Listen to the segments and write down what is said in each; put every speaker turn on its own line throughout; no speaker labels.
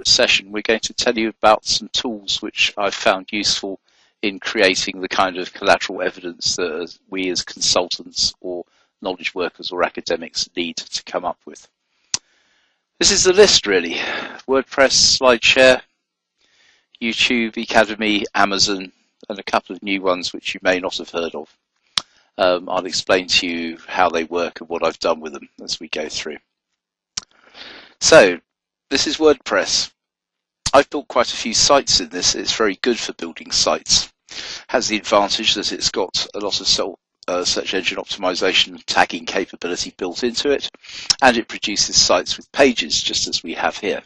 Session, we're going to tell you about some tools which I've found useful in creating the kind of collateral evidence that we as consultants or knowledge workers or academics need to come up with. This is the list really: WordPress, SlideShare, YouTube, Ecademy, Amazon, and a couple of new ones which you may not have heard of. I'll explain to you how they work and what I've done with them as we go through. So, this is WordPress. I've built quite a few sites in this. It's very good for building sites. Has the advantage that it's got a lot of search engine optimization and tagging capability built into it, and it produces sites with pages just as we have here.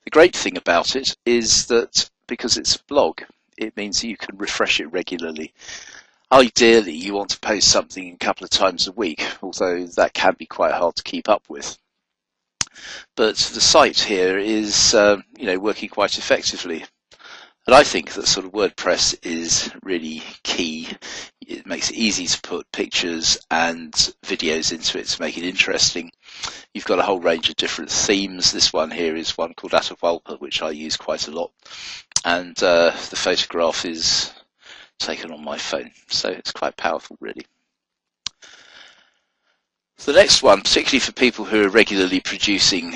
The great thing about it is that because it's a blog, it means you can refresh it regularly. Ideally, you want to post something a couple of times a week, although that can be quite hard to keep up with. But the site here is working quite effectively. And I think that sort of WordPress is really key. It makes it easy to put pictures and videos into it to make it interesting. You've got a whole range of different themes. This one here is one called Atahualpa, which I use quite a lot. And the photograph is taken on my phone, so it's quite powerful really. The next one, particularly for people who are regularly producing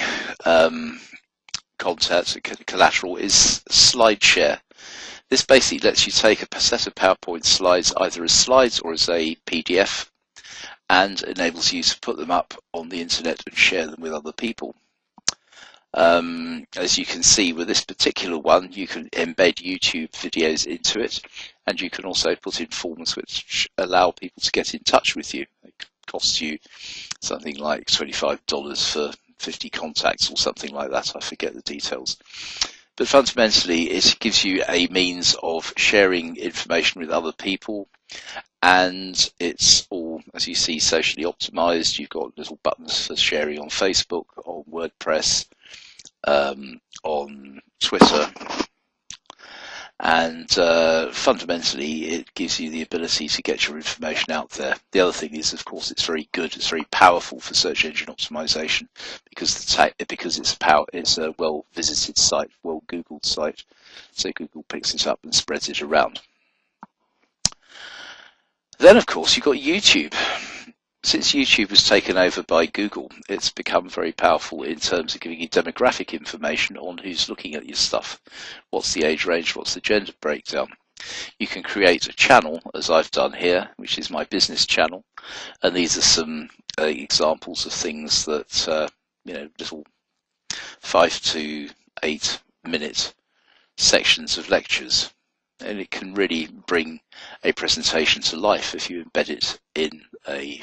content, collateral, is SlideShare. This basically lets you take a set of PowerPoint slides either as slides or as a PDF, and enables you to put them up on the internet and share them with other people. As you can see with this particular one, you can embed YouTube videos into it, and you can also put in forms which allow people to get in touch with you. It costs you something like $25 for 50 contacts or something like that. I forget the details. But fundamentally, it gives you a means of sharing information with other people, and it's all, as you see, socially optimized. You've got little buttons for sharing on Facebook, on WordPress, on Twitter, and fundamentally it gives you the ability to get your information out there. The other thing is, of course, it's very good, it's very powerful for search engine optimization because it's a well visited site, well googled site, so Google picks it up and spreads it around. Then of course you've got YouTube. Since YouTube was taken over by Google, it's become very powerful in terms of giving you demographic information on who's looking at your stuff. What's the age range, what's the gender breakdown. You can create a channel, as I've done here, which is my business channel. And these are some examples of things that, little 5 to 8 minute sections of lectures. And it can really bring a presentation to life if you embed it in a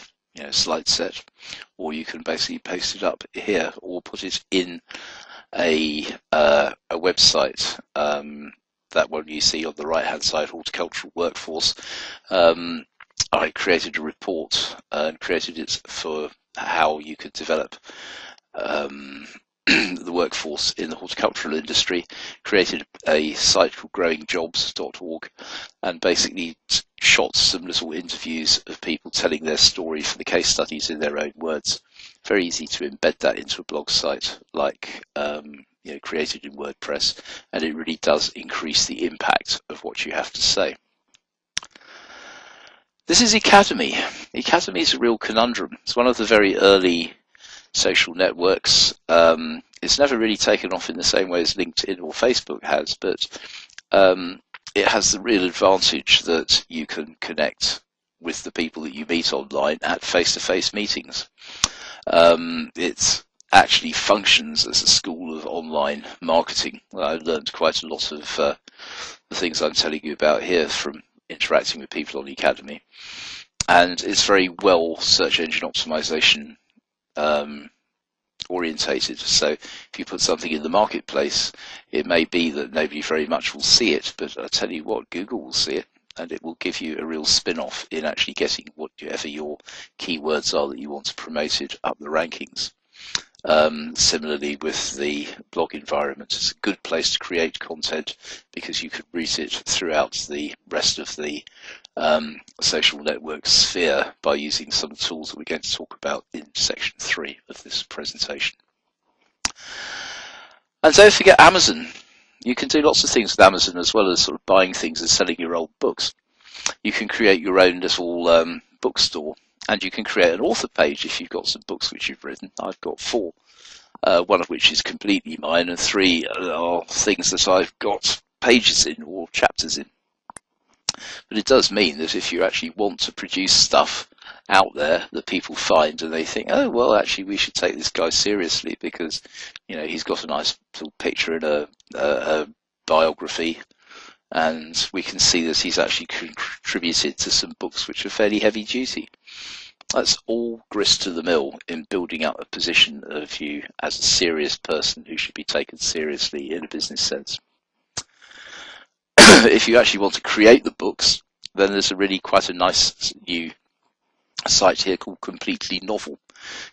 slide set, or you can basically post it up here or put it in a website. That one you see on the right hand side, Horticultural Workforce. I created a report and created it for how you could develop the workforce in the horticultural industry, created a site called growingjobs.org, and basically shot some little interviews of people telling their story for the case studies in their own words. Very easy to embed that into a blog site like created in WordPress, and it really does increase the impact of what you have to say. This is Ecademy. Ecademy is a real conundrum. It's one of the very early social networks. It's never really taken off in the same way as LinkedIn or Facebook has, but it has the real advantage that you can connect with the people that you meet online at face-to-face meetings. It actually functions as a school of online marketing. I learned quite a lot of the things I'm telling you about here from interacting with people on Ecademy, and it's very well search engine optimization orientated. So if you put something in the marketplace, it may be that nobody very much will see it, but I tell you what, Google will see it, and it will give you a real spin-off in actually getting whatever your keywords are that you want to promote it up the rankings. Similarly with the blog environment, it's a good place to create content because you could route it throughout the rest of the social network sphere by using some tools that we're going to talk about in section 3 of this presentation. And don't forget Amazon. You can do lots of things with Amazon as well as sort of buying things and selling your old books. You can create your own little bookstore, and you can create an author page if you've got some books which you've written. I've got 4, one of which is completely mine, and 3 are things that I've got pages in or chapters in. But it does mean that if you actually want to produce stuff out there that people find and they think, oh, well, actually we should take this guy seriously because, you know, he's got a nice little picture in a biography, and we can see that he's actually contributed to some books which are fairly heavy duty. That's all grist to the mill in building up a position of you as a serious person who should be taken seriously in a business sense. If you actually want to create the books, then there's quite a nice new site here called Completely Novel.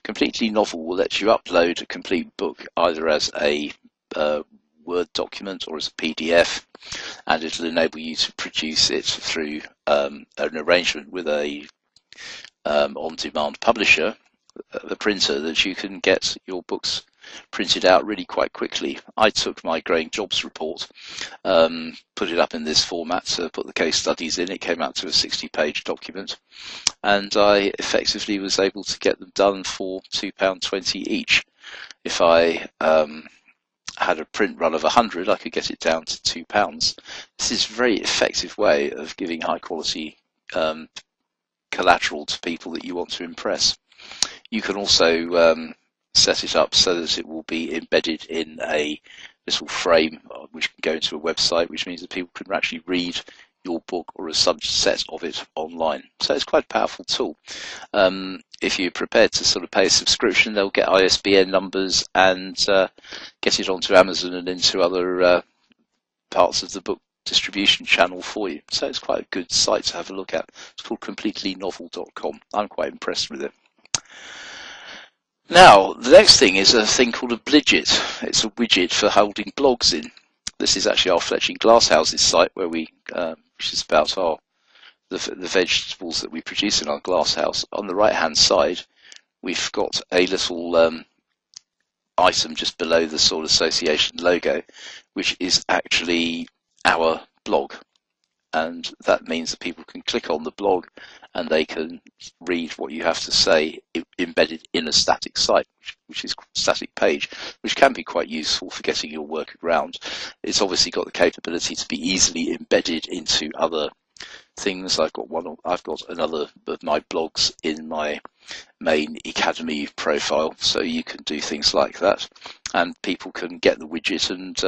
Completely Novel will let you upload a complete book either as a Word document or as a PDF, and it'll enable you to produce it through an arrangement with a on-demand publisher, the printer, that you can get your books printed out really quite quickly. I took my Growing Jobs report, put it up in this format, to put the case studies in. It came out to a 60-page document, and I effectively was able to get them done for £2.20 each. If I had a print run of 100, I could get it down to £2. This is a very effective way of giving high quality collateral to people that you want to impress. You can also set it up so that it will be embedded in a little frame which can go into a website, which means that people can actually read your book or a subset of it online. So it's quite a powerful tool. If you're prepared to sort of pay a subscription, they'll get ISBN numbers and get it onto Amazon and into other parts of the book distribution channel for you. So it's quite a good site to have a look at. It's called completelynovel.com. I'm quite impressed with it. Now, the next thing is a thing called a Blidget. It's a widget for holding blogs in. This is actually our Fletching Glasshouses site, where we, which is about the vegetables that we produce in our glasshouse. On the right-hand side, we've got a little item just below the Soil Association logo, which is actually our blog. And that means that people can click on the blog and they can read what you have to say embedded in a static site, which is a static page, which can be quite useful for getting your work around. It's obviously got the capability to be easily embedded into other things. I've got another of my blogs in my main Academy profile, so you can do things like that, and people can get the widget, and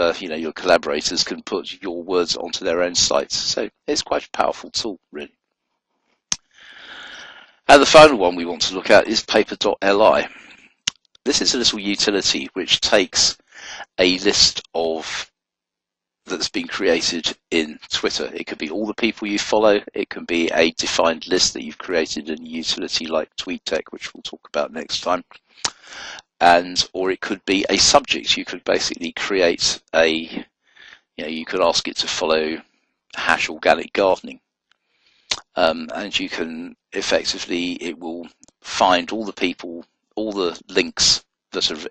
your collaborators can put your words onto their own sites. So it's quite a powerful tool, really. And the final one we want to look at is paper.li. This is a little utility which takes a list that's been created in Twitter. It could be all the people you follow. It can be a defined list that you've created in a utility like TweetDeck, which we'll talk about next time. Or it could be a subject. You could basically create you could ask it to follow #organic gardening. And you can effectively, it will find all the people, all the links that have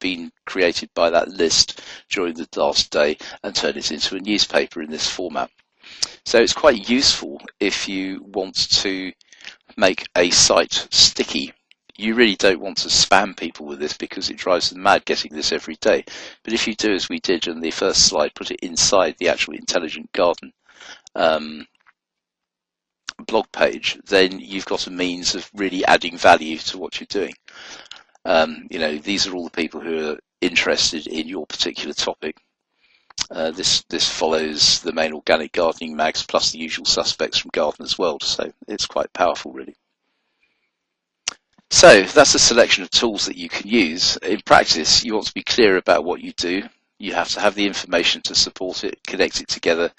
been created by that list during the last day and turn it into a newspaper in this format. So it's quite useful if you want to make a site sticky. You really don't want to spam people with this because it drives them mad getting this every day. But if you do as we did in the first slide, put it inside the actual Intelligent Garden blog page, then you've got a means of really adding value to what you're doing. These are all the people who are interested in your particular topic. This follows the main organic gardening mags plus the usual suspects from Gardener's World, so it's quite powerful, really. So that's a selection of tools that you can use. In practice, you want to be clear about what you do. You have to have the information to support it, connect it together,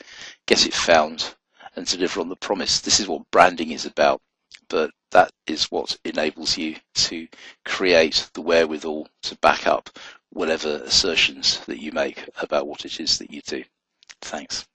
get it found, and deliver on the promise. This is what branding is about, but that is what enables you to create the wherewithal to back up whatever assertions that you make about what it is that you do. Thanks.